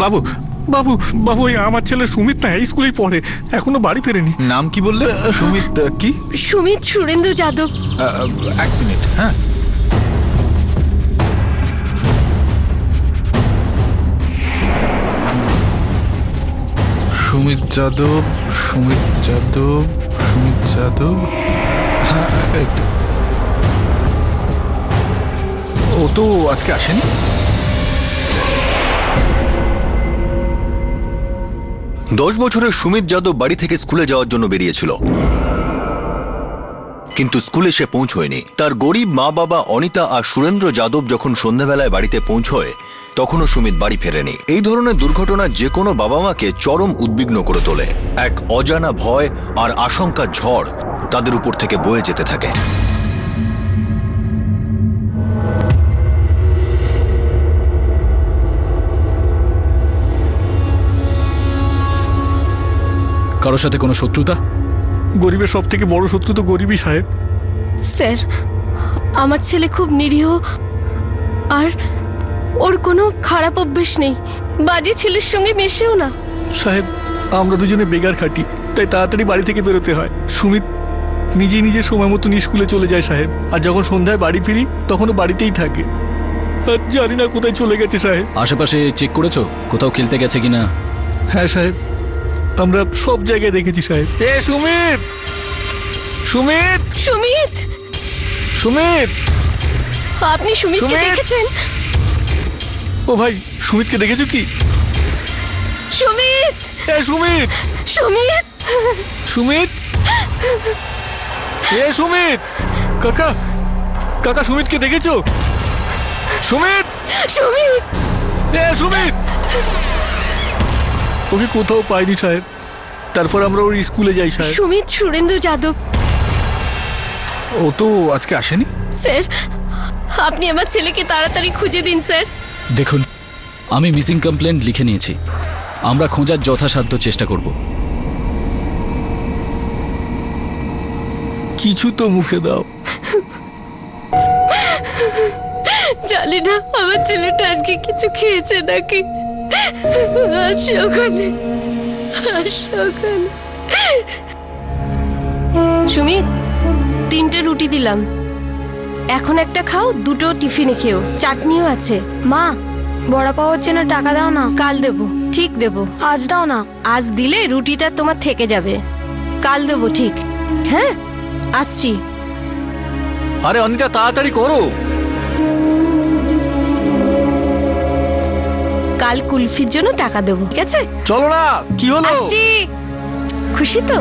বাবু বাবু বাবু, এই আমার ছেলে সুমিত না, এই স্কুলেই পড়ে, এখনো বাড়ি ফেরেনি। নাম কি বললে? সুমিত কি? সুমিত সুরেন্দ্র যাদব। এক মিনিট। হ্যাঁ, সুমিত যাদব, সুমিত যাদব, সুমিত যাদব। হ্যাঁ, এই তো। ও তো আজকে আসেনি। 10 বছরের সুমিত যাদব বাড়ি থেকে স্কুলে যাওয়ার জন্য বেরিয়েছিল, কিন্তু স্কুলে সে পৌঁছয়নি। তার গরিব মা বাবা অনিতা আর সুরেন্দ্র যাদব যখন সন্ধ্যাবেলায় বাড়িতে পৌঁছয়, তখনও সুমিত বাড়ি ফেরেনি। এই ধরনের দুর্ঘটনা যে কোনো বাবা মাকে চরম উদ্বিগ্ন করে তোলে। এক অজানা ভয় আর আশঙ্কার ঝড় তাদের উপর থেকে বয়ে যেতে থাকে। কারোর সাথে কোনো শত্রুতা? গরিবের সব থেকে বড় শত্রু তো গরিবই সাহেব। স্যার, আমার ছেলে খুব নিরীহ, আর ওর কোনো খারাপ অভ্যেস নেই, বাজে ছেলের সঙ্গে মেশেও না। সাহেব, আমরা দুজনে বেগার খাটি, তাই তাড়াতাড়ি বাড়ি থেকে বেরোতে হয়। সুমিত নিজেই নিজের সময় মতো স্কুলে চলে যায় সাহেব, আর যখন সন্ধ্যায় বাড়ি ফিরি তখনও বাড়িতেই থাকে। আর জানি না কোথায় চলে গেছে সাহেব। আশেপাশে চেক করেছো কোথাও খেলতে গেছে কিনা? হ্যাঁ সাহেব, আমরা সব জায়গায় দেখেছি সাহেব। এ সুমিত, সুমিত, সুমিত, সুমিত, আপনি সুমিতকে সুমিত! দেখেছেন? ও ভাই, সুমিতকে দেখেছো কি? সুমিত, এ সুমিত, সুমিত, সুমিত, এ সুমিত, কাকা, কাকা, সুমিতকে দেখেছো? সুমিত, সুমিত, এ সুমিত! ওকে কোথাও পাইনি সাহেব। তারপর আমরা ওর স্কুলে যাই সাহেব। সুমিত সুরেন্দ্র যাদব। ও তো আজকে আসেনি। স্যার, আপনি আমার ছেলেকে তাড়াতাড়ি খুঁজে দিন স্যার। দেখুন, আমি মিসিং কমপ্লেন্ট লিখে নিয়েছি, আমরা খোঁজার যথাসাধ্য চেষ্টা করব। কিছু তো মুখে দাও। জানি না আমার ছেলেটা আজকে কিছু খেয়েছে নাকি। আসো ওখানে, আসো ওখানে। সুমিত, 3টে রুটি দিলাম, এখন একটা খাও, 2টো টিফিনে খেও, চাটনিও আছে। মা, বড়া পাওয়ার জন্য টাকা দাও না। কাল দেবো, ঠিক দেবো। আজ দাও না। আজ দিলে রুটিটা তোমার থেকে যাবে, কাল দেবো ঠিক। হ্যাঁ, আসছি। আরে অনিতা, তাড়াতাড়ি করো। কাল কুলফির জন্য টাকা দেবো, ঠিক আছে? চলো না, কি হলো? আসছি। খুশি তো?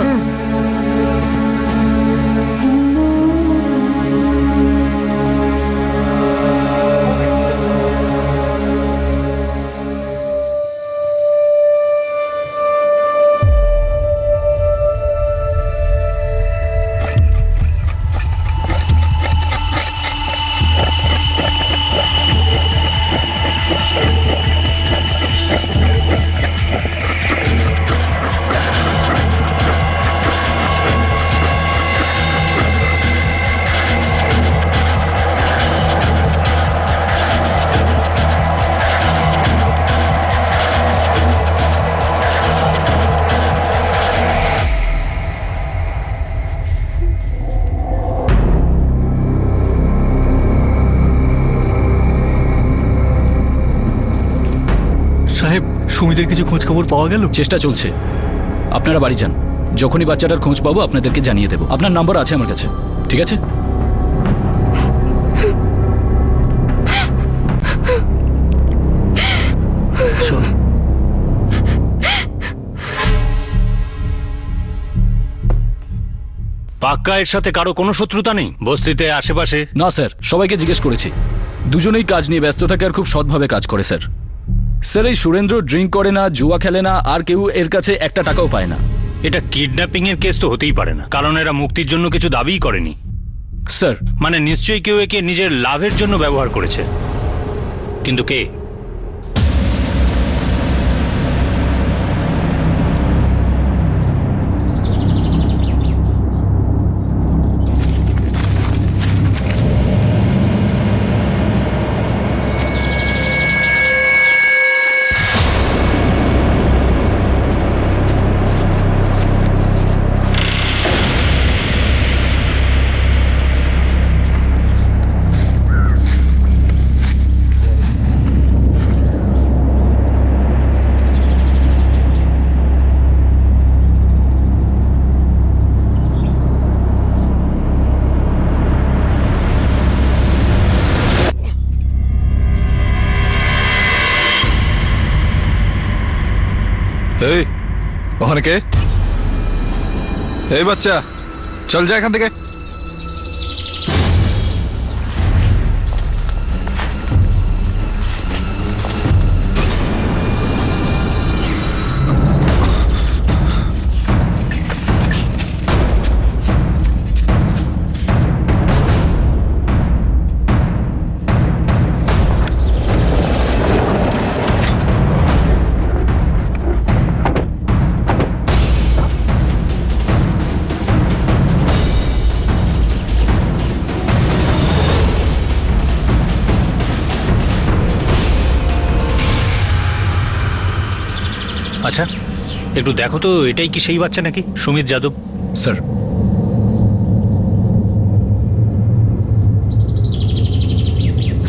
সাহেব, সুমিতের কিছু খোঁজ খবর পাওয়া গেল? চেষ্টা চলছে, আপনারা বাড়ি যান, যখনই বাচ্চাটার খোঁজ পাবো আপনাদেরকে জানিয়ে দেবো। আপনার নাম্বার আছে আমার কাছে, ঠিক আছে? চল। পাক্কা এর সাথে কারো কোনো শত্রুতা নেই বস্তিতে আশেপাশে? না স্যার, সবাইকে জিজ্ঞেস করেছি, দুজনেই কাজ নিয়ে ব্যস্ত থাকে আর খুব সৎভাবে কাজ করে স্যার। স্যার, এই সুরেন্দ্র ড্রিঙ্ক করে না, জুয়া খেলে না, আর কেউ এর কাছে একটা টাকাও পায় না। এটা কিডন্যাপিং এর কেস তো হতেই পারে না, কারণ এরা মুক্তির জন্য কিছু দাবিই করেনি। স্যার, মানে নিশ্চয়ই কেউ একে নিজের লাভের জন্য ব্যবহার করেছে, কিন্তু কে? ওখানে কে? এই বাচ্চা, চল যা এখান থেকে। আচ্ছা, একটু দেখো তো এটাই কি সেই বাচ্চা নাকি, সুমিত যাদব? স্যার,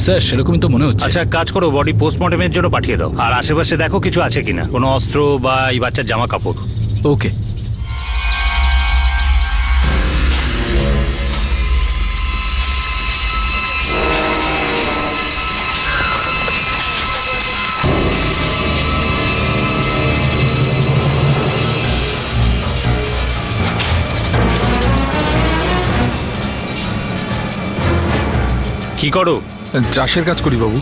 স্যার সেরকমই তো মনে হচ্ছে। আচ্ছা, এক কাজ করো, বডি পোস্টমর্টমের জন্য পাঠিয়ে দাও, আর আশেপাশে দেখো কিছু আছে কিনা, কোনো অস্ত্র বা এই বাচ্চার জামা কাপড়। ওকে। কি করো? চাষের কাজ করি বাবু।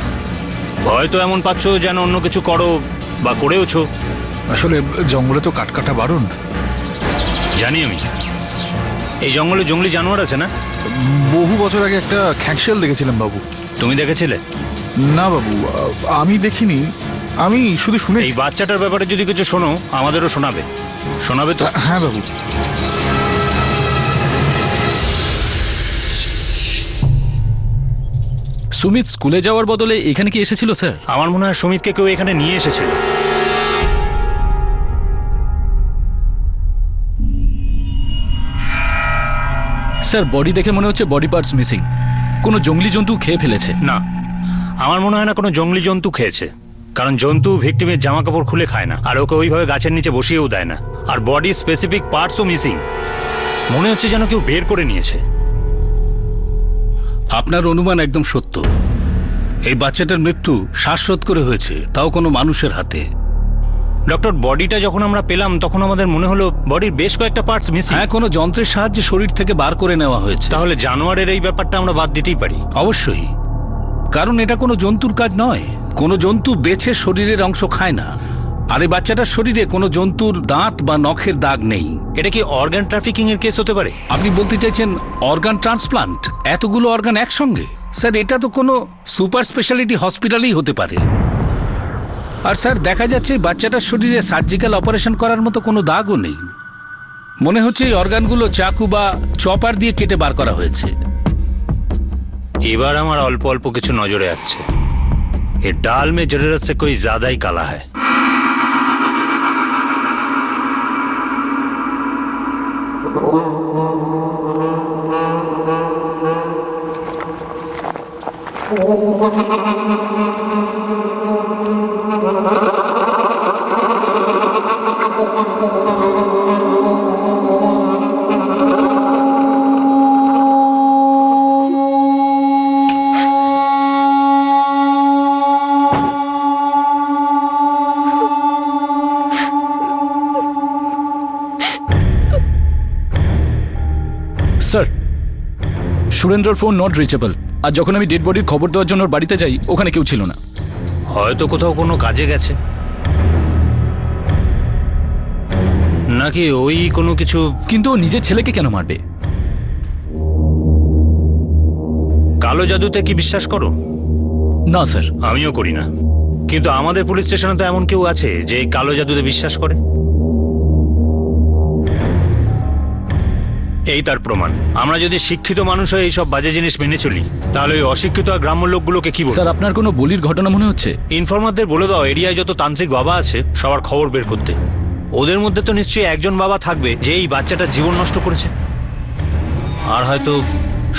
ভয় তো এমন পাচ্ছ যেন অন্য কিছু করো বা করেওছো। আসলে জঙ্গলে তো কাটকাটা বারণ। জানি আমি, এই জঙ্গলে জঙ্গলি জানোয়ার আছে না? বহু বছর আগে একটা খ্যাঁকশিয়াল দেখেছিলাম বাবু। তুমি দেখেছিলে? না বাবু, আমি দেখিনি, আমি শুধু এই শুনেছি। বাচ্চাটার ব্যাপারে যদি কিছু শোনো আমাদেরও শোনাবে। শোনাবে তো? হ্যাঁ বাবু। সুমিত স্কুলে যাওয়ার বদলে এখানে কি এসেছিল স্যার? আমার মনে হয় সুমিতকে কেউ এখানে নিয়ে এসেছিল। স্যার বডি দেখে মনে হচ্ছে বডি পার্টস মিসিং। কোনো জঙ্গলি জন্তু খেয়ে ফেলেছে। না, আমার মনে হয় না কোনো জঙ্গলি জন্তু খেয়েছে, কারণ জন্তু ভিকটিমের জামা কাপড় খুলে খায় না, আর ওকে ওইভাবে গাছের নিচে বসিয়েও দেয় না। আর বডি স্পেসিফিক পার্টসও মিসিং, মনে হচ্ছে যেন কেউ বের করে নিয়েছে। আপনার অনুমান একদম সত্য। এই বাচ্চাটার মৃত্যু শ্বাসরোধ করে হয়েছে, তাও কোনো মানুষের হাতে। ডক্টর, বডিটা যখন আমরা পেলাম তখন আমাদের মনে হলো বডির বেশ কয়েকটা পার্টস মিসিং। হ্যাঁ, কোনো যন্ত্রের সাহায্যে শরীর থেকে বার করে নেওয়া হয়েছে। তাহলে জানোয়ারের এই ব্যাপারটা আমরা বাদ দিতেই পারি। অবশ্যই, কারণ এটা কোনো জন্তুর কাজ নয়। কোনো জন্তু বেছে শরীরের অংশ খায় না, আর এই বাচ্চাটার শরীরে কোনো জন্তুর দাঁত বা নখের দাগ নেই। এটা কি অর্গান ট্রাফিকিং এর কেস হতে পারে? আপনি বলতে চাইছেন অর্গান ট্রান্সপ্লান্ট? এতগুলো অর্গান একসঙ্গে? স্যার, এটা তো কোনো সুপার স্পেশালিটি হসপিটালেই হতে পারে। আর স্যার, দেখা যাচ্ছে এই বাচ্চাটার শরীরে সার্জিক্যাল অপারেশন করার মতো কোনো দাগও নেই। মনে হচ্ছে এই অর্গানগুলো চাকু বা চপার দিয়ে কেটে বার করা হয়েছে। এবার আমার অল্প অল্প কিছু নজরে আসছে। এ ডাল মে জরুরত সে কোই জ্যাদাই কালা হ্যায়। স্যার, সুরেন্দ্রর ফোন নট রিচেবল। আর যখন আমি ডেড বডির খবর দেওয়ার জন্য ওর বাড়িতে যাই, ওখানে কেউ ছিল না। হয়তো কোথাও কোনো কাজে গেছে, নাকি ওই কোনো কিছু। কিন্তু ও নিজের ছেলেকে কেন মারবে? কালো জাদুতে কি বিশ্বাস করো? না স্যার। আমিও করি না, কিন্তু আমাদের পুলিশ স্টেশনে তো এমন কেউ আছে যে এই কালো জাদুতে বিশ্বাস করে। এই তার প্রমাণ। আমরা যদি শিক্ষিত মানুষ হয়ে এইসব বাজে জিনিস মেনে চলি, তাহলে ওই অশিক্ষিত আর গ্রাম্য লোকগুলোকে কি বলবো? স্যার, আপনার কোনো বলির ঘটনা মনে হচ্ছে? ইনফরমারদের বলে দাও এরিয়ায় যত তান্ত্রিক বাবা আছে সবার খবর বের করতে। ওদের মধ্যে তো নিশ্চয়ই একজন বাবা থাকবে যে এই বাচ্চাটার জীবন নষ্ট করেছে। আর হয়তো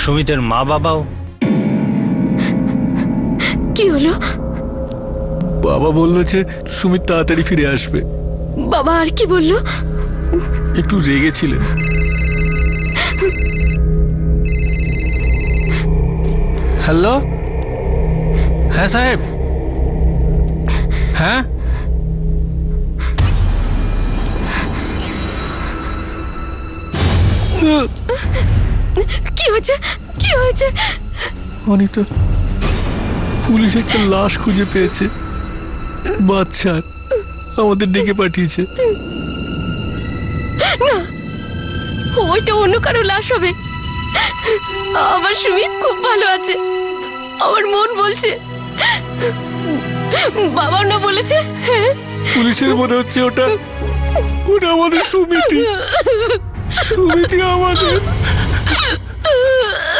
সুমিতের মা বাবাও। কি হলো? বাবা বলল যে সুমিত তাড়াতাড়ি ফিরে আসবে। বাবা আর কি বললো? একটু রেগেছিলেন। হ্যালো, হ্যাঁ সাহেব, হ্যাঁ কি হয়েছে? কি হয়েছে? অনিতা, পুলিশ একটা লাশ খুঁজে পেয়েছে, বাচ্চার। আমাদের ডেকে পাঠিয়েছে। ওইটা অন্য কারো লাশ হবে। আমার সুমিত খুব ভালো আছে, আমার মন বলছে। বাবা না বলেছে? হ্যাঁ, পুলিশের মনে হচ্ছে ওটা ওটা আমাদের সুমিতি। সুমিতি আমাদের।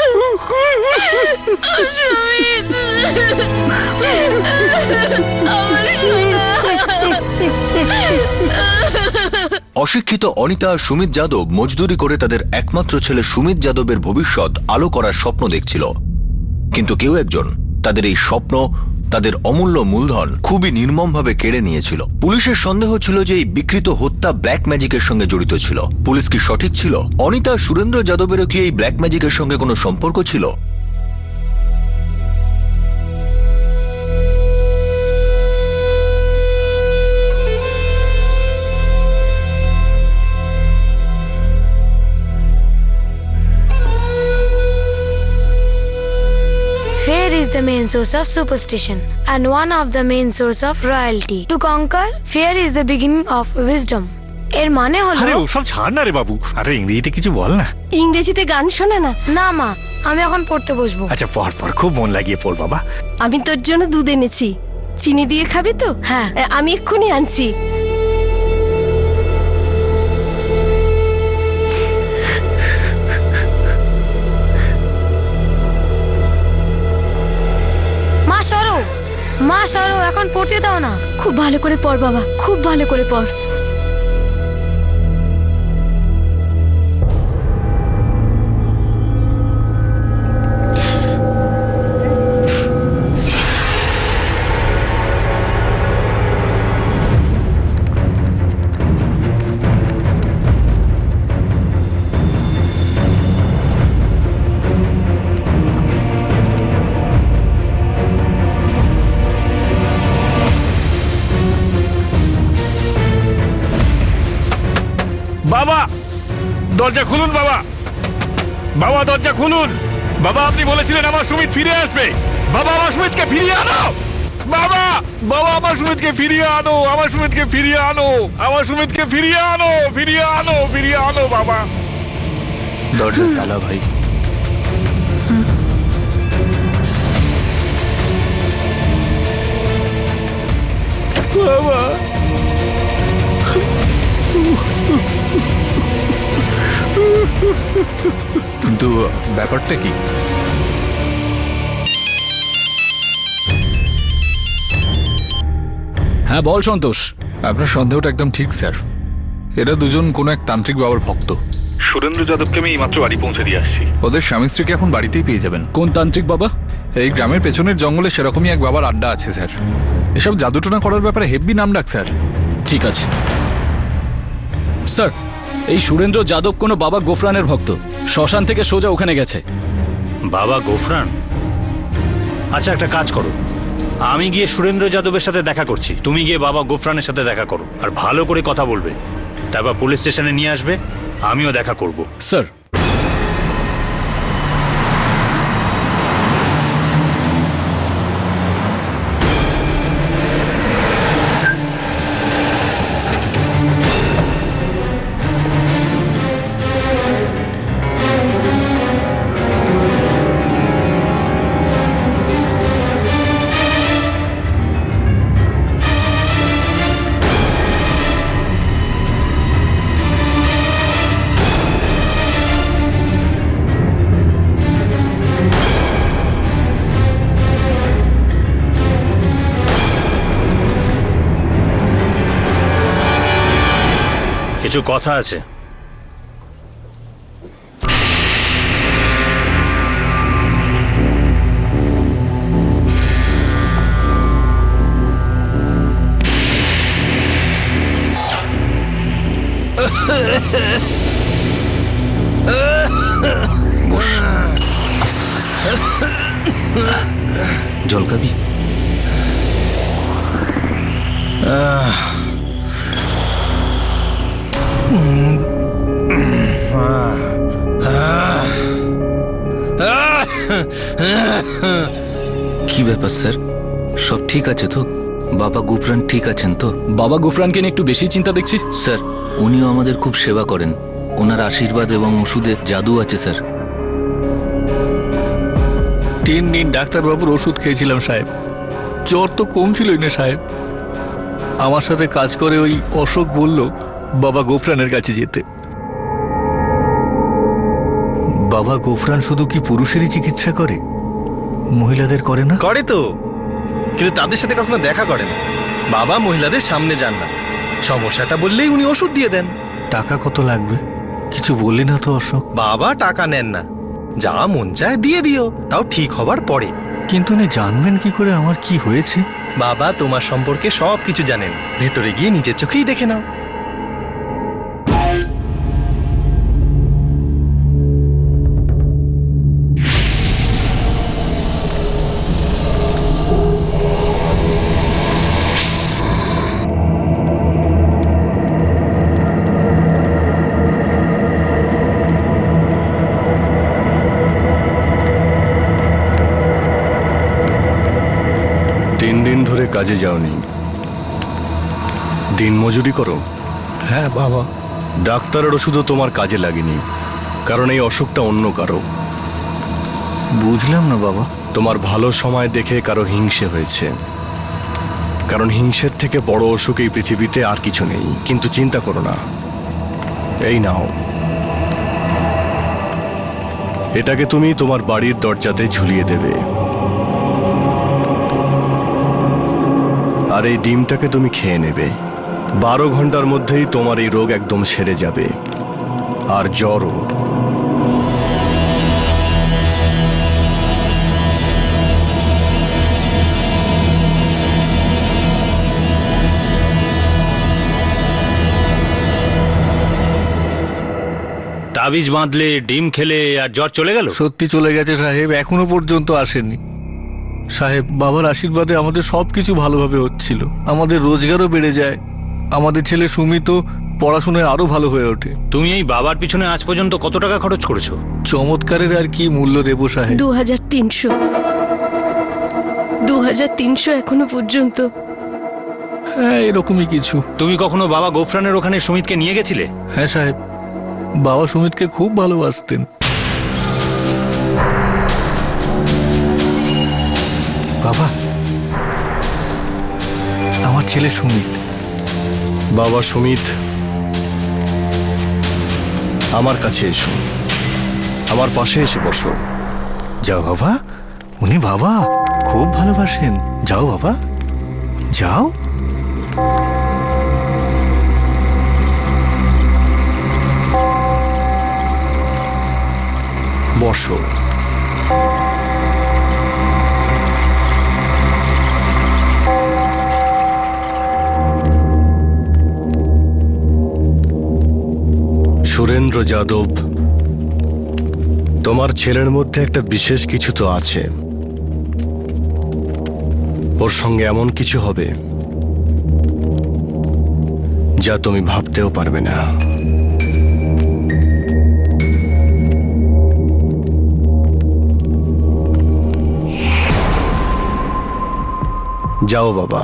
সুমিত, আমার সোনা। অশিক্ষিত অনিতা আর সুমিত যাদব মজদুরি করে তাদের একমাত্র ছেলে সুমিত যাদবের ভবিষ্যৎ আলো করার স্বপ্ন দেখছিল, কিন্তু কেউ একজন তাদের এই স্বপ্ন, তাদের অমূল্য মূলধন খুবই নির্মমভাবে কেড়ে নিয়েছিল। পুলিশের সন্দেহ ছিল যে এই বিকৃত হত্যা ব্ল্যাক ম্যাজিকের সঙ্গে জড়িত ছিল। পুলিশ কি সঠিক ছিল? অনিতা আর সুরেন্দ্র যাদবেরও কি এই ব্ল্যাক ম্যাজিকের সঙ্গে কোনো সম্পর্ক ছিল? Fear is the main source of superstition and one of the main source of royalty. To conquer, fear is the beginning of wisdom. এর মানে হলো, আরে ওসব ছাড় না রে বাবু, আরে ইংরেজিতে কিছু বল না। ইংরেজিতে গান শোনা না। না মা, আমি এখন পড়তে বসবো। আচ্ছা পর পর, খুব মন লাগিয়ে পড় বাবা। আমি তোর জন্য দুধ এনেছি, চিনি দিয়ে খাবি তো? হ্যাঁ। আমি এক্ষুনি আনছি। মা সরো, এখন পড়তে দাও না। খুব ভালো করে পড় বাবা, খুব ভালো করে পড়। বাবা, দরজা খুলুন বাবা। বাবা, দরজা খুলুন। বাবা, আপনি বলেছিলেন আমার সুমিত ফিরে আসবে। বাবা, আমার সুমিতকে ফিরিয়ে আনো। বাবা, বাবা, আমার সুমিতকে ফিরিয়ে আনো। আমার সুমিতকে ফিরিয়ে আনো। আমার সুমিতকে ফিরিয়ে আনো। ফিরিয়ে আনো, ফিরিয়ে আনো বাবা। দরজার তালা ভাই। বাবা, কিন্তু ব্যাপারটা কি? হ্যাঁ বল সন্তোষ। আপনার সন্দেহটা একদম ঠিক স্যার। এরা দুজন কোনো এক তান্ত্রিক বাবার ভক্ত। সুরেন্দ্র যাদবকে আমি এইমাত্র বাড়ি পৌঁছে দিয়ে আসছি। ওদের স্বামী স্ত্রীকে এখন বাড়িতেই পেয়ে যাবেন। কোন তান্ত্রিক বাবা? এই গ্রামের পেছনের জঙ্গলে সেরকমই এক বাবার আড্ডা আছে স্যার। এসব জাদুটোনা করার ব্যাপারে হেব্বি নাম ডাক স্যার। ঠিক আছে স্যার, এই সুরেন্দ্র যাদব কোনো বাবা গোফরানের ভক্ত। শ্মশান থেকে সোজা ওখানে গেছে। বাবা গোফরান? আচ্ছা, একটা কাজ করো, আমি গিয়ে সুরেন্দ্র যাদবের সাথে দেখা করছি, তুমি গিয়ে বাবা গোফরানের সাথে দেখা করো, আর ভালো করে কথা বলবে। তারপর পুলিশ স্টেশনে নিয়ে আসবে, আমিও দেখা করব। স্যার, কিছু কথা আছে। বস, আস্তে আস্তে। জল খাবি? কি ব্যাপার স্যার, সব ঠিক আছে তো? বাবা গুফরান ঠিক আছেন তো? বাবা গুফরানকে নিয়ে একটু বেশি চিন্তা দেখছি। স্যার, উনিও আমাদের খুব সেবা করেন। ওনার আশীর্বাদ এবং ওষুধে জাদু আছে স্যার। 3 দিন ডাক্তারবাবুর ওষুধ খেয়েছিলাম সাহেব, জ্বর তো কমছিলই না সাহেব। আমার সাথে কাজ করে ওই অশোক বলল বাবা গোফরানের কাছে যেতে। বাবা গোফরান শুধু কি পুরুষেরই চিকিৎসা করে, মহিলাদের করে না? করে তো, কিন্তু তাদের সাথে কখনো দেখা করে না। বাবা মহিলাদের সামনে যান না, সমস্যাটা বললেই উনি ওষুধ দিয়ে দেন। টাকা কত লাগবে কিছু বললি না তো অশোক? বাবা টাকা নেন না, যা মন চায় দিয়ে দিও, তাও ঠিক হবার পরে। কিন্তু উনি জানবেন কি করে আমার কি হয়েছে? বাবা তোমার সম্পর্কে সব কিছু জানেন, ভেতরে গিয়ে নিজের চোখেই দেখে নাও। দিন ধরে কাজে যাওনি, দিন মজুরি করো? হ্যাঁ বাবা। ডাক্তারের ওষুধও তোমার কাজে লাগেনি, কারণ এই অসুখটা অন্য কারো। বুঝলাম না বাবা। তোমার ভালো সময় দেখে কারো হিংসে হয়েছে, কারণ হিংসের থেকে বড় অসুখ এই পৃথিবীতে আর কিছু নেই। কিন্তু চিন্তা করো না, এই নাও, এটাকে তুমি তোমার বাড়ির দরজাতে ঝুলিয়ে দেবে। আর এই ডিমটাকে তুমি খেয়ে নেবে। 12 ঘন্টার মধ্যেই তোমার এই রোগ একদম সেরে যাবে, আর জ্বরও। তাবিজ বাঁধলে, ডিম খেলে আর জ্বর চলে গেল? সত্যি চলে গেছে সাহেব, এখনো পর্যন্ত আসেনি। সাহেব, বাবার আশীর্বাদে আমাদের সব কিছু ভালোভাবে হচ্ছিল, আমাদের রোজগারও বেড়ে যায়, আমাদের ছেলে সুমিতও পড়াশোনায় আরো ভালো হয়ে ওঠে। তুমি এই বাবার পিছনে আজ পর্যন্ত কত টাকা খরচ করেছো? চমৎকারের আর কি মূল্য দেব সাহেব? 2300 এখনো পর্যন্ত। হ্যাঁ, এরকমই কিছু। তুমি কখনো বাবা গোফরানের ওখানে সুমিতকে নিয়ে গেছিলে? হ্যাঁ সাহেব, বাবা সুমিতকে খুব ভালোবাসতেন। বাবা, আমার ছেলে সুমিত। বাবা সুমিত, আমার কাছে এসো, আমার পাশে এসে বসো। যাও বাবা, উনি বাবা খুব ভালোবাসেন। যাও বাবা, যাও। বসো। সুরেন্দ্র যাদব, তোমার ছেলের মধ্যে একটা বিশেষ কিছু তো আছে। ওর সঙ্গে এমন কিছু হবে যা তুমি ভাবতেও পারবে না। যাও বাবা,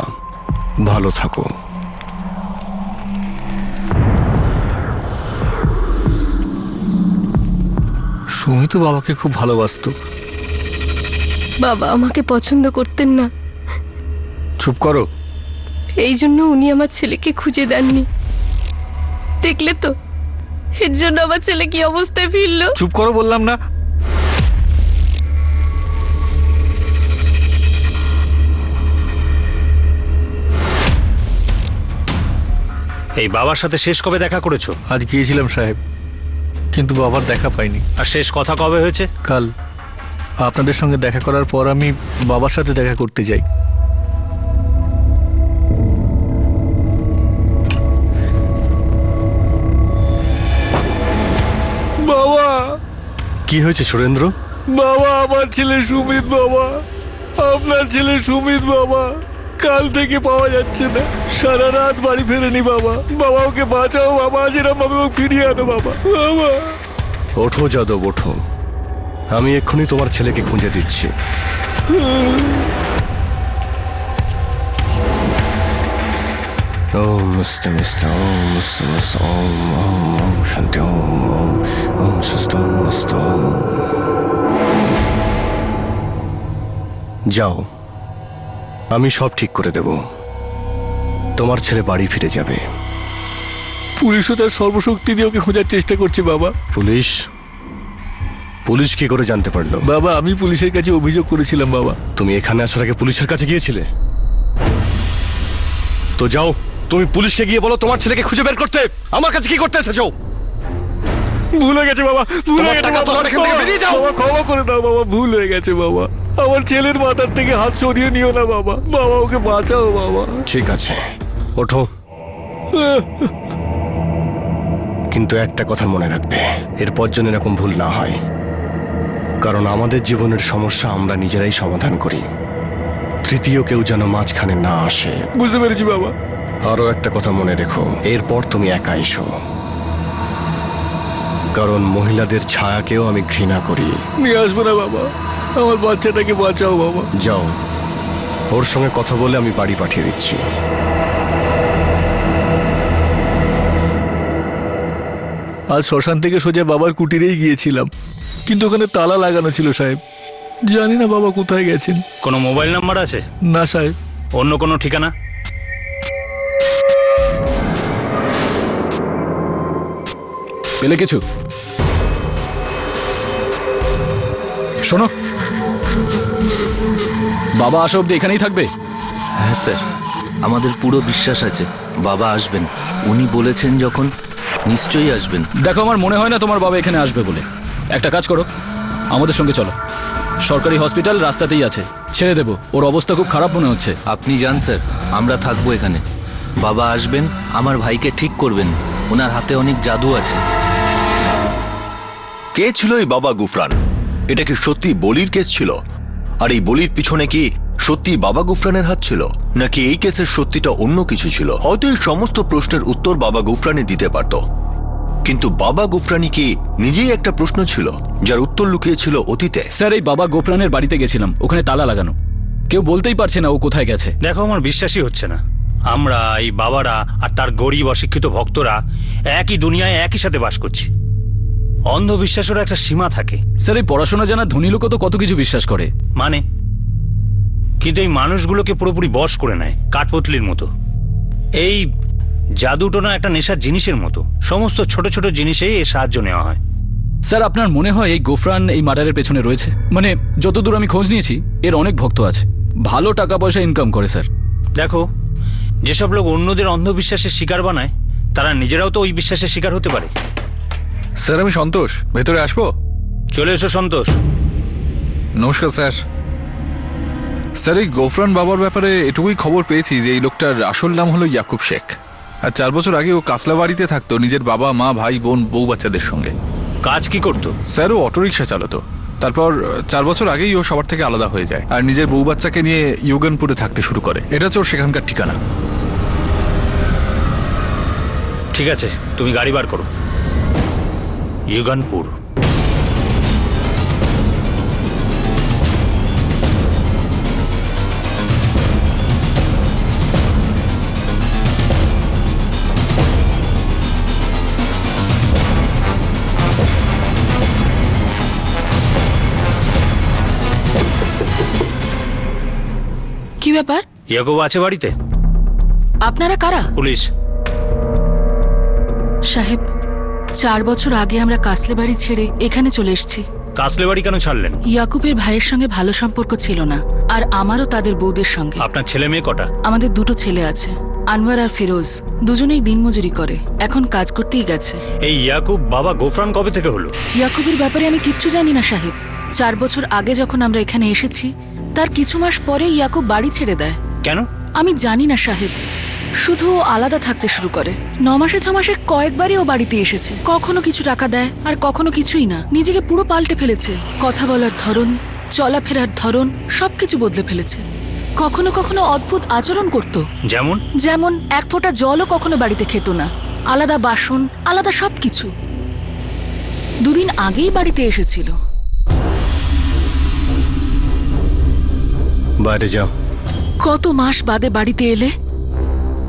ভালো থাকো। সুমিত বাবাকে খুব ভালোবাসতো। বাবা আমাকে পছন্দ করতেন না, চুপ করো। এই জন্য উনি আমার ছেলেকে খুঁজে দেননি। দেখলে তো, এর জন্য আমার ছেলে কি অবস্থায় ফিরলো। চুপ করো বললাম না। এই বাবার সাথে শেষ কবে দেখা করেছো? আজ গিয়েছিলাম সাহেব, কিন্তু বাবার দেখা পাইনি। আর শেষ কথা কবে হয়েছে? কাল। আপনাদের সঙ্গে দেখা করার পর আমি বাবার সাথে দেখা করতে যাই। বাবা। কি হয়েছে সুরেন্দ্র? বাবা, আমার ছেলে সুমিত বাবা, আপনার ছেলে সুমিত বাবা, কাল থেকে পাওয়া যাচ্ছে না। সারা রাত বাড়ি ফেরেনি বাবা। বাবা, ওকে বাঁচাও বাবা, যেরকম ভাবে ওকে ফিরিয়ে আনো বাবা। বাবা। ওঠো যাদব, ওঠো। আমি এক্ষুনি তোমার ছেলেকে খুঁজে দিচ্ছি। ওম মস্ত মস্ত ওম মস্ত মস্ত ওম ওম ওম শান্তি ওম ওম ওম সুস্থ ওম মস্ত ওম। যাও, আমি সব ঠিক করে দেব। তোমার ছেলে বাড়ি ফিরে যাবে। পুলিশও তার সর্বশক্তি দিয়ে ওকে খোঁজার চেষ্টা করছে বাবা। পুলিশ পুলিশ কি করে জানতে পারলো? বাবা আমি পুলিশের কাছে অভিযোগ করেছিলাম বাবা। তুমি এখানে আসার আগে পুলিশের কাছে গিয়েছিলে? তো যাও, তুমি পুলিশকে গিয়ে বলো তোমার ছেলেকে খুঁজে বের করতে। আমার কাছে কি করতে এসেছো? ভুল হয়ে গেছে বাবা, ভুল তোমার হয়ে গেছে টাকা বাবা। তোমার এখান থেকে বেরিয়ে যাও। বাবা ক্ষমা করে দাও বাবা, ভুল হয়ে গেছে বাবা। আমার ছেলের মাথার থেকে হাত সরিয়ে নিও না বাবা। বাবা ওকে বাঁচাও বাবা। ঠিক আছে, ওঠো। কিন্তু একটা কথা মনে রাখবে, এরপর যেন এরকম ভুল না হয়। কারণ আমাদের জীবনের সমস্যা আমরা নিজেরাই সমাধান করি, তৃতীয় কেউ যেন মাঝখানে না আসে। বুঝতে পেরেছি বাবা। আরো একটা কথা মনে রেখো, এরপর তুমি একা এসো। কারণ মহিলাদের ছায়াকেও আমি ঘৃণা করি। নিয়ে আসবো না বাবা, আমার বাচ্চাটাকে বাঁচাও বাবা। যাও, ওর সঙ্গে কথা বলে আমি বাড়ি পাঠিয়ে দিচ্ছি। আজ শ্মশান থেকে সোজা বাবার কুটিরেই গিয়েছিলাম, কিন্তু ওখানে তালা লাগানো ছিল সাহেব। জানি না বাবা কোথায় গেছেন। কোনো মোবাইল নাম্বার আছে? না সাহেব। অন্য কোনো ঠিকানা? পেলে কিছু? শোনো, বাবা আসা অব্দি এখানেই থাকবে? হ্যাঁ স্যার, আমাদের পুরো বিশ্বাস আছে বাবা আসবেন। উনি বলেছেন যখন, নিশ্চয়ই আসবেন। দেখো, আমার মনে হয় না তোমার বাবা এখানে আসবে বলে। একটা কাজ করো, আমাদের সঙ্গে চলো। সরকারি হসপিটাল রাস্তাতেই আছে, ছেড়ে দেবো। ওর অবস্থা খুব খারাপ মনে হচ্ছে। আপনি যান স্যার, আমরা থাকবো এখানে। বাবা আসবেন, আমার ভাইকে ঠিক করবেন। ওনার হাতে অনেক জাদু আছে। কে ছিল এই বাবা গুফরান? এটা কি সত্যি বলির কেস ছিল? আর এই বলির পিছনে কি সত্যি বাবা গুফরানের হাত ছিল, নাকি এই কেসের সত্যিটা অন্য কিছু ছিল? হয়তো এই সমস্ত প্রশ্নের উত্তর বাবা গুফরানি দিতে পারত, কিন্তু বাবা গুফরানি কি নিজেই একটা প্রশ্ন ছিল যার উত্তর লুকিয়েছিল অতীতে? স্যার, এই বাবা গোপরানের বাড়িতে গেছিলাম, ওখানে তালা লাগানো। কেউ বলতেই পারছে না ও কোথায় গেছে। দেখো, আমার বিশ্বাসই হচ্ছে না। আমরা এই বাবারা আর তার গরিব অশিক্ষিত ভক্তরা একই দুনিয়ায় একই সাথে বাস করছি। অন্ধবিশ্বাসেরও একটা সীমা থাকে। স্যার, এই পড়াশোনা জানা ধনী লোকও তো কত কিছু বিশ্বাস করে। মানে, কিন্তু এই মানুষগুলোকে পুরোপুরি বশ করে নেয়, কাঠপুতলির মতো। এই জাদুটোনা একটা নেশার জিনিসের মতো। সমস্ত ছোট ছোট জিনিসেই এর সাহায্য নেওয়া হয়। স্যার, আপনার মনে হয় এই গোফরান এই মার্ডারের পেছনে রয়েছে? মানে যতদূর আমি খোঁজ নিয়েছি, এর অনেক ভক্ত আছে, ভালো টাকা পয়সা ইনকাম করে স্যার। দেখো, যেসব লোক অন্যদের অন্ধবিশ্বাসের শিকার বানায়, তারা নিজেরাও তো ওই বিশ্বাসের শিকার হতে পারে। স্যার, আমি সন্তোষ, ভেতরে আসবো? চলে এসো সন্তোষ। নমস্কার স্যার। স্যার, এই গোফরান বাবার ব্যাপারে এটুকুই খবর পেয়েছি যে এই লোকটার আসল নাম হলো ইয়াকুব শেখ। আর 4 বছর আগে ও কাসলা বাড়িতে থাকতো নিজের বাবা, মা, ভাই, বোন, বউ বাচ্চাদের সঙ্গে। কাজ কি করতো? স্যার, ও অটোরিকশা চালাতো। তারপর 4 বছর আগেই ও সবার থেকে আলাদা হয়ে যায় আর নিজের বউ বাচ্চাকে নিয়ে ইউগানপুরে থাকতে শুরু করে। এটা হচ্ছে ওর সেখানকার ঠিকানা। ঠিক আছে, তুমি গাড়ি বার করো। ইউগানপুর। কি ব্যাপার? ইয়াকুব আছে বাড়িতে? আপনারা কারা? পুলিশ। সাহেব, 4 বছর আগে আমরা কাসলে বাড়ি ছেড়ে এখানে চলে এসেছি। কাসলে বাড়ি কেন ছাড়লেন? ইয়াকুবের ভাইয়ের সঙ্গে ভালো সম্পর্ক ছিল না, আর আমারও তাদের বউদের সঙ্গে। আপনার ছেলে মেয়ে কটা? আমাদের 2টো ছেলে আছে, আনোয়ার আর ফিরোজ। দুজনেই দিনমজুরি করে, এখন কাজ করতেই গেছে। এই ইয়াকুব বাবা গোফরান কবে থেকে হলো? ইয়াকুবের ব্যাপারে আমি কিচ্ছু জানি না সাহেব। 4 বছর আগে যখন আমরা এখানে এসেছি, তার কিছু মাস পরে ইয়াকুব বাড়ি ছেড়ে দেয়। কেন? আমি জানি না সাহেব, শুধু ও আলাদা থাকতে শুরু করে। 9 মাসে 6 মাসে কয়েকবারই ও বাড়িতে এসেছে। কখনো কিছু টাকা দেয় আর কখনো কিছুই না। নিজেকে পুরো পাল্টে ফেলেছে, কথা বলার ধরন, চলাফেরার ধরন সবকিছু বদলে ফেলেছে। কখনো কখনো অদ্ভুত আচরণ করত। যেমন 1 ফোঁটা জলও কখনো বাড়িতে খেত না, আলাদা বাসন, আলাদা সবকিছু। 2 দিন আগেই বাড়িতে এসেছিল। বাইরে যা। কত মাস বাদে বাড়িতে এলে,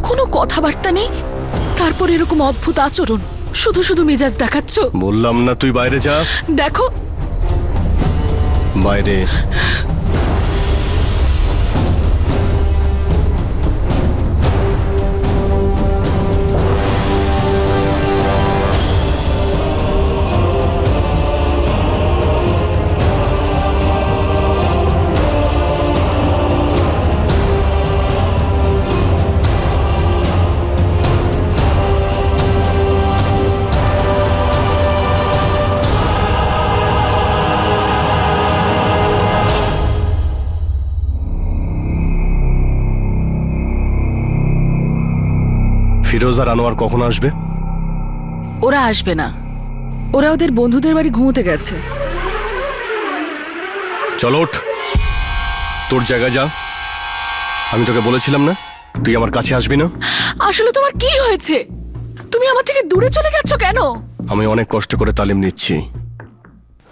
কোনো কথাবার্তা নেই, তারপর এরকম অদ্ভুত আচরণ, শুধু শুধু মেজাজ দেখাচ্ছ। বললাম না তুই বাইরে যা। দেখো, বাইরে। ফিরোজ আর আনোয়ার কখন আসবে? ওরা আসবে না, ওরা ওদের বন্ধুদের বাড়ি ঘুমোতে গেছে। চলো ওঠ, তোর জায়গায় যা। আমি তোকে বলেছিলাম না তুই আমার কাছে আসবি না? আসলে তোমার কি হয়েছে? তুমি আমার থেকে দূরে চলে যাচ্ছ কেন? আমি অনেক কষ্ট করে তালিম নিচ্ছি।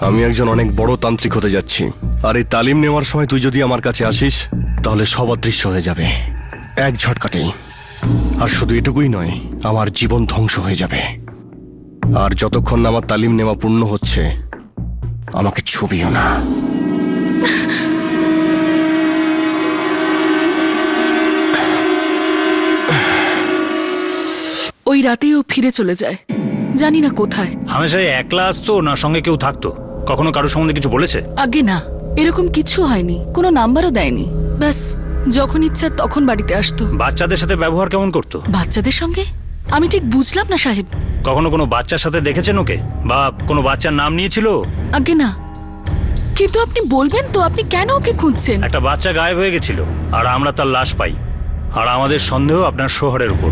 আমি একজন অনেক বড় তান্ত্রিক হতে যাচ্ছি, আর এই তালিম নেওয়ার সময় তুই যদি আমার কাছে আসিস তাহলে সব অদৃশ্য হয়ে যাবে এক ঝটকাতেই। আর শুধু এটুকুই নয়, আমার জীবন ধ্বংস হয়ে যাবে। আর যতক্ষণ না আমার তালিম নেওয়া পূর্ণ হচ্ছে, আমাকে ছুবিও না। ওই রাতেই ও ফিরে চলে যায়, জানি না কোথায়। হামেশাই একলা আসতো না সঙ্গে কেউ থাকতো? কখনো কারোর সম্বন্ধে কিছু বলেছে? আগে না, এরকম কিছু হয়নি, কোনো নাম্বারও দেয়নি। ব্যাস যখন ইচ্ছা তখন বাড়িতে আসতো। বাচ্চাদের সাথে ব্যবহার কেমন করতো? বাচ্চাদের সঙ্গে আমি ঠিক বুঝলাম না সাহেব। কখনো কোনো বাচ্চার সাথে দেখেছেন ওকে, বা কোনো বাচ্চার নাম নিয়েছিল? আগে না, কিন্তু আপনি বলবেন তো আপনি কেন ওকে খুঁজছেন? একটা বাচ্চা গায়েব হয়ে গেছিল আর আমরা তার লাশ পাই, আর আমাদের সন্দেহ আপনার শহরের উপর।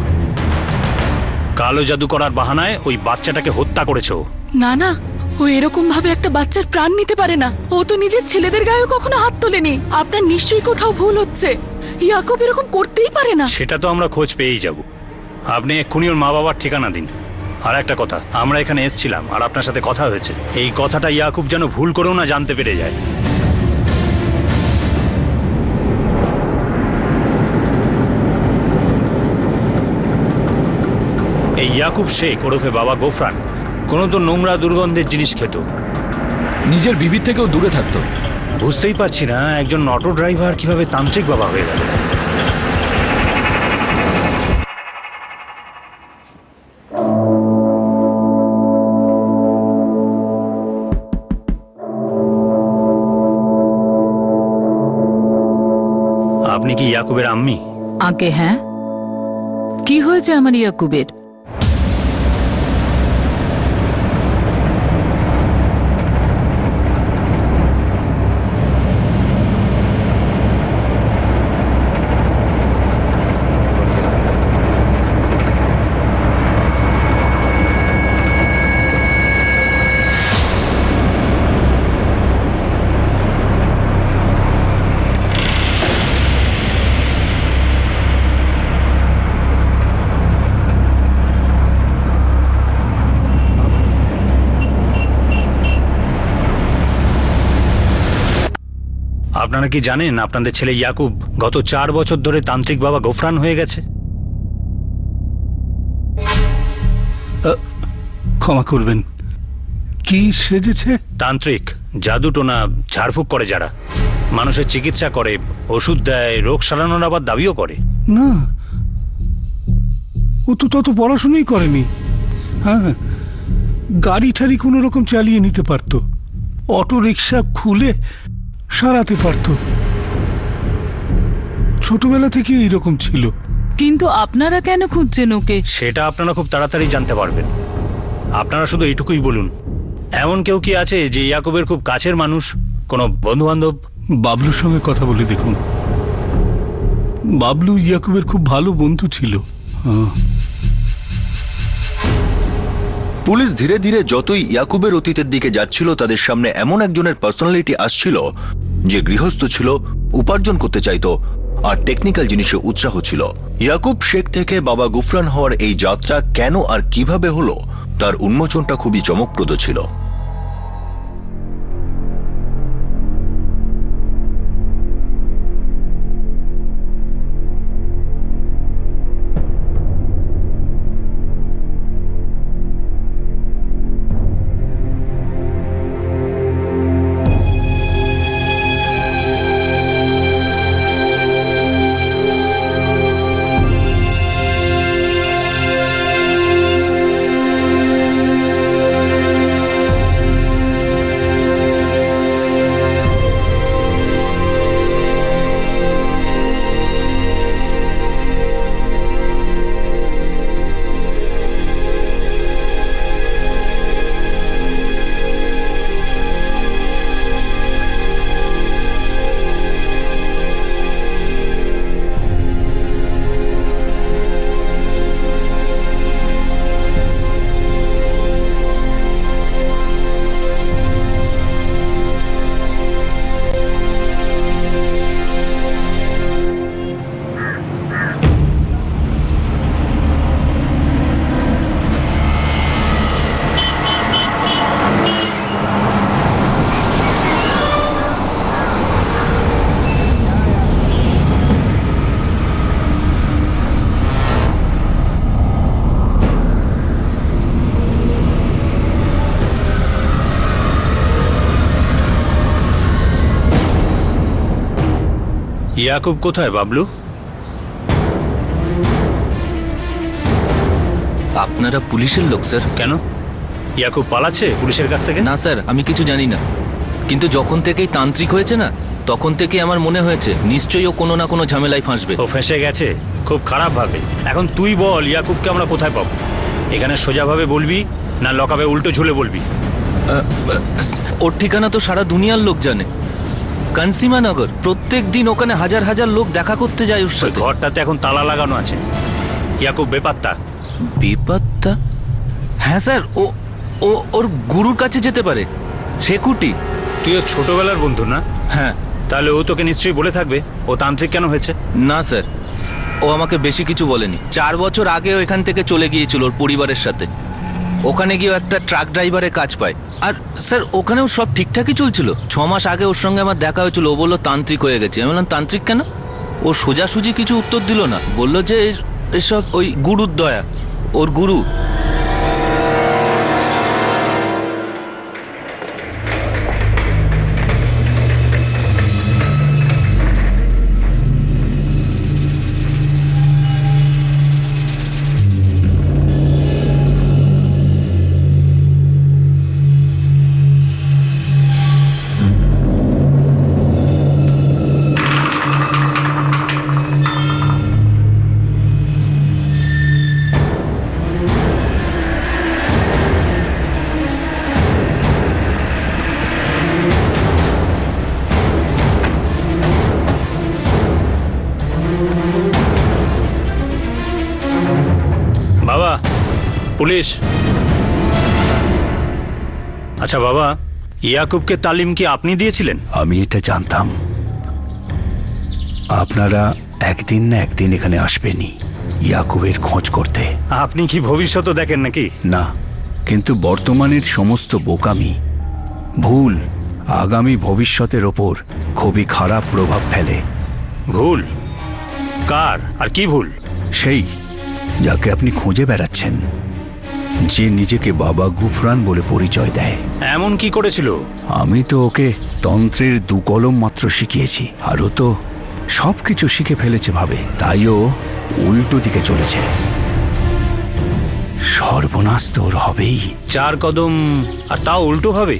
কালো জাদু করার বাহানায় ওই বাচ্চাটাকে হত্যা করেছে ও। না না, ও এরকম ভাবে একটা বাচ্চার প্রাণ নিতে পারে না। ও তো নিজের ছেলেদের গায়ে কখনো হাত তোলেনি। আপনার নিশ্চয়ই কোথাও ভুল হচ্ছে। ইয়াকুব এরকম করতেই পারে না। সেটা তো আমরা খোঁজ পেয়েই যাব। আপনি এক্ষুনি ওর মা বাবার ঠিকানা দিন। আর একটা কথা, আমরা এখানে এসেছিলাম আর আপনার সাথে কথা হয়েছে, এই কথাটা ইয়াকুব যেন ভুল করেও না জানতে পেরে যায়। এই ইয়াকুব শেখ ওরফে বাবা গোফরান কোনো তো নোংরা দুর্গন্ধের জিনিস খেত, নিজের বিবির থেকেও দূরে থাকতো। বুঝতেই পারছি না একজন অটো ড্রাইভার কিভাবে তান্ত্রিক বাবা হয়ে গেল। আপনি কি ইয়াকুবের আম্মি? আগে হ্যাঁ। কি হয়েছে আমার ইয়াকুবের? আপনারা কি জানেন আপনাদের ছেলে ইয়াকুব গত 4 বছর ধরে তান্ত্রিক বাবা গোফরান হয়ে গেছে? ক্ষমা করবেন, কি সেজেছে? তান্ত্রিক, জাদুটোনা, ঝাড়ফুঁক করে যারা, মানুষের চিকিৎসা করে, ওষুধ দেয়, রোগ সারানোর আবার দাবিও করে। না, ও তো তত পড়াশুনোই করেনি। হ্যাঁ, গাড়ি ঠাড়ি কোনো রকম চালিয়ে নিতে পারতো, অটো রিক্সা খুলে সারাতে পারতো। ছোটবেলা থেকে এইরকম ছিল। কিন্তু আপনারা কেন খুঁজছেন ওকে? সেটা আপনারা খুব তাড়াতাড়ি জানতে পারবেন। আপনারা শুধু এইটুকুই বলুন, এমন কেউ কি আছে যে ইয়াকুবের খুব কাছের মানুষ, কোনো বন্ধু বান্ধব? বাবলুর সঙ্গে কথা বলে দেখুন। বাবলু ইয়াকুবের খুব ভালো বন্ধু ছিল। পুলিশ ধীরে ধীরে যতই ইয়াকুবের অতীতের দিকে যাচ্ছিল, তাদের সামনে এমন একজনের পার্সোনালিটি আসছিল যে গৃহস্থ ছিল, উপার্জন করতে চাইতো, আর টেকনিক্যাল জিনিসে উৎসাহ ছিল। ইয়াকুব শেখ থেকে বাবা গুফরান হওয়ার এই যাত্রা কেন আর কিভাবে হলো, তার উন্মোচনটা খুবই চমকপ্রদ ছিল। ইয়াকুব কোথায় বাবলু? আপনারা পুলিশের লোক স্যার? কেন, ইয়াকুব পালাচ্ছে পুলিশের কাছ থেকে? না স্যার, আমি কিছু জানি না, কিন্তু যখন থেকেই তান্ত্রিক হয়েছে না, তখন থেকে আমার মনে হয়েছে নিশ্চয়ই ও কোনো না কোনো ঝামেলায় ফাঁসবে। ও ফেঁসে গেছে খুব খারাপ ভাবে। এখন তুই বল, ইয়াকুবকে আমরা কোথায় পাবো? এখানে সোজাভাবে বলবি না লকাবে উল্টো ঝুলে বলবি? ওর ঠিকানা তো সারা দুনিয়ার লোক জানে, কানসিমানগর। প্রত্যেক দিন ওখানে হাজার হাজার লোক দেখা করতে যায় ওর ওই সাথে। ঘরটাতে এখন তালা লাগানো আছে। ইয়াকুব বেপাত্তা। বেপাত্তা? হ্যাঁ স্যার, ও ও ওর গুরুর কাছে যেতে পারে, সে কুটি। তুই ওর ছোটবেলার বন্ধু না? হ্যাঁ। তাহলে ও তোকে নিশ্চয়ই বলে থাকবে ও তান্ত্রিক কেন হয়েছে। না স্যার, ও আমাকে বেশি কিছু বলেনি। 4 বছর আগে ও এখান থেকে চলে গিয়েছিল ওর পরিবারের সাথে। ওখানে গিয়েও একটা ট্রাক ড্রাইভারের কাজ পায়। আর স্যার ওখানেও সব ঠিকঠাকই চলছিল। 6 মাস আগে ওর সঙ্গে আমার দেখা হয়েছিল, ও বললো তান্ত্রিক হয়ে গেছে। আমি বললাম তান্ত্রিক কেন? ও সোজাসুজি কিছু উত্তর দিল না, বললো যে এসব ওই গুরুর দয়া, ওর গুরু। বাবা, পুলিশ। আচ্ছা বাবা, ইয়াকুবকে তালিম কি আপনি দিয়েছিলেন? আমি এটা জানতাম আপনারা একদিন না একদিন এখানে আসবেনই ইয়াকুবের খোঁজ করতে। আপনি কি ভবিষ্যৎ দেখেন নাকি? না, কিন্তু বর্তমানের সমস্ত বোকামি, ভুল আগামী ভবিষ্যতের ওপর খুবই খারাপ প্রভাব ফেলে। ভুল? কার আর কি ভুল? সেই যাকে আপনি খুঁজে বেড়াচ্ছেন, যে নিজেকে বাবা গুফরান বলে পরিচয় দেয়। এমন কি করেছিল? আমি তো ওকে তন্ত্রের 2 কলম মাত্র শিখিয়েছি, আর ও তো সবকিছু শিখে ফেলেছে ভাবে, তাই ও উল্টো দিকে চলেছে। সর্বনাশ তো ওর হবেই। 4 কদম, আর তাও উল্টো ভাবে?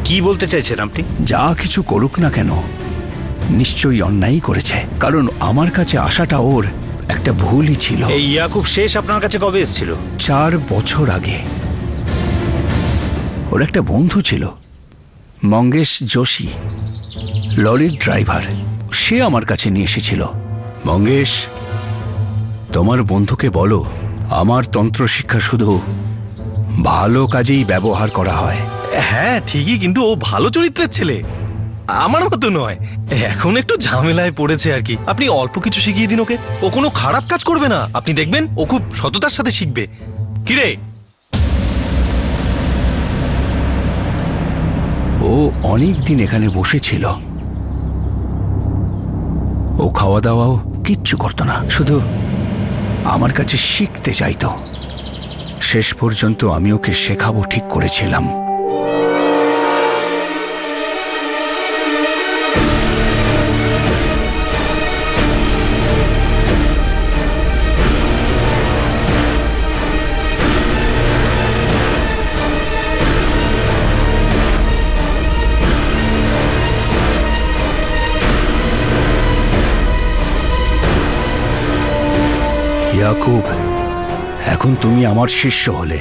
কি বলতে চাইছেন আপনি? যা কিছু করুক না কেন, নিশ্চয়ই অন্যায় করেছে, কারণ আমার কাছে আসাটা ওর একটা ভুলই ছিল। এই ইয়াকুব শেষ আপনার কাছে কবে এসেছিল? 4 বছর আগে। ওর একটা বন্ধু ছিল, মঙ্গেশ যোশী, লরির ড্রাইভার। সে আমার কাছে নিয়ে এসেছিল। মঙ্গেশ, তোমার বন্ধুকে বলো আমার তন্ত্র শিক্ষা শুধু ভালো কাজেই ব্যবহার করা হয়। হ্যাঁ ঠিকই, কিন্তু ও ভালো চরিত্রের ছেলে, আমার মতো নয়। এখন একটু ঝামেলায় পড়েছে আর কি। আপনি অল্প কিছু শিখিয়ে দিন ওকে, ও কোনো খারাপ কাজ করবে না। আপনি দেখবেন ও খুব সততার সাথে শিখবে। কিরে? ও অনেক দিন এখানে বসেছিল। ও খাওয়া দাওয়াও কিচ্ছু করতো না, শুধু আমার কাছে শিখতে চাইতো। শেষ পর্যন্ত আমি ওকে শেখাবো ঠিক করেছিলাম। ইয়াকুব, এখন তুমি আমার শিষ্য হলে।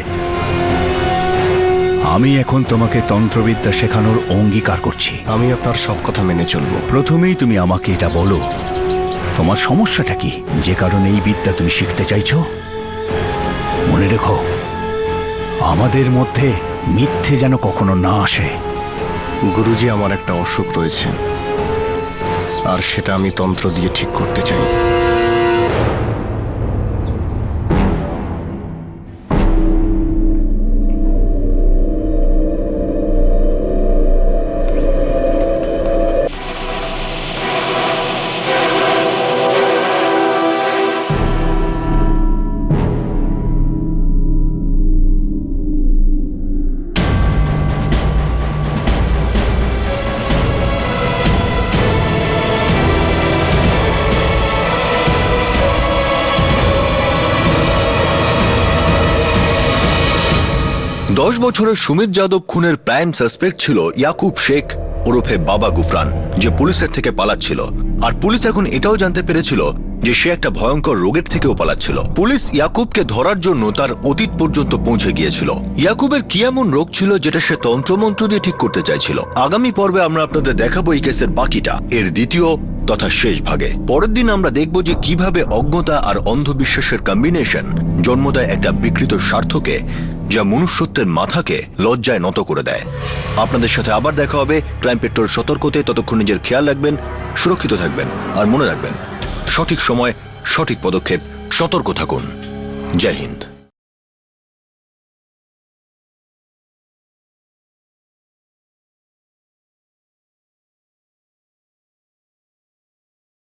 আমি এখন তোমাকে তন্ত্রবিদ্যা শেখানোর অঙ্গীকার করছি। আমি আপনার সব কথা মেনে চলবো। প্রথমেই তুমি আমাকে এটা বলো, তোমার সমস্যাটা কি, যে কারণে এই বিদ্যা তুমি শিখতে চাইছো? মনে রেখো, আমাদের মধ্যে মিথ্যে যেন কখনো না আসে। গুরুজি, আমার একটা অসুখ রয়েছে, আর সেটা আমি তন্ত্র দিয়ে ঠিক করতে চাই। 10 বছরের সুমিত যাদব খুনের প্রাইম সাসপেক্ট ছিল ইয়াকুব শেখ ওরফে বাবা গুফরান, যে পুলিশের থেকে পালাচ্ছিল। আর পুলিশ এখন এটাও জানতে পেরেছিল যে সে একটা ভয়ঙ্কর রোগের থেকেও পালাচ্ছিল। পুলিশ ইয়াকুবকে ধরার জন্য তার অতীত পর্যন্ত পৌঁছে গিয়েছিল। ইয়াকুবের কি এমন রোগ ছিল যেটা সে তন্ত্রমন্ত্র দিয়ে ঠিক করতে চাইছিল? আগামী পর্বে আমরা আপনাদের দেখাবো এই কেসের বাকিটা, এর দ্বিতীয় তথা শেষ ভাগে। পরের দিন আমরা দেখব যে কিভাবে অজ্ঞতা আর অন্ধবিশ্বাসের কম্বিনেশন জন্ম দেয় একটা বিকৃত স্বার্থকে, যা মনুষ্যত্বের মাথাকে লজ্জায় নত করে দেয়। আপনাদের সাথে আবার দেখা হবে ক্রাইম পেট্রোল সতর্কতে। ততক্ষণ নিজের খেয়াল রাখবেন, সুরক্ষিত থাকবেন, আর মনে রাখবেন সঠিক সময় সঠিক পদক্ষেপ, সতর্ক থাকুন। জয় হিন্দ।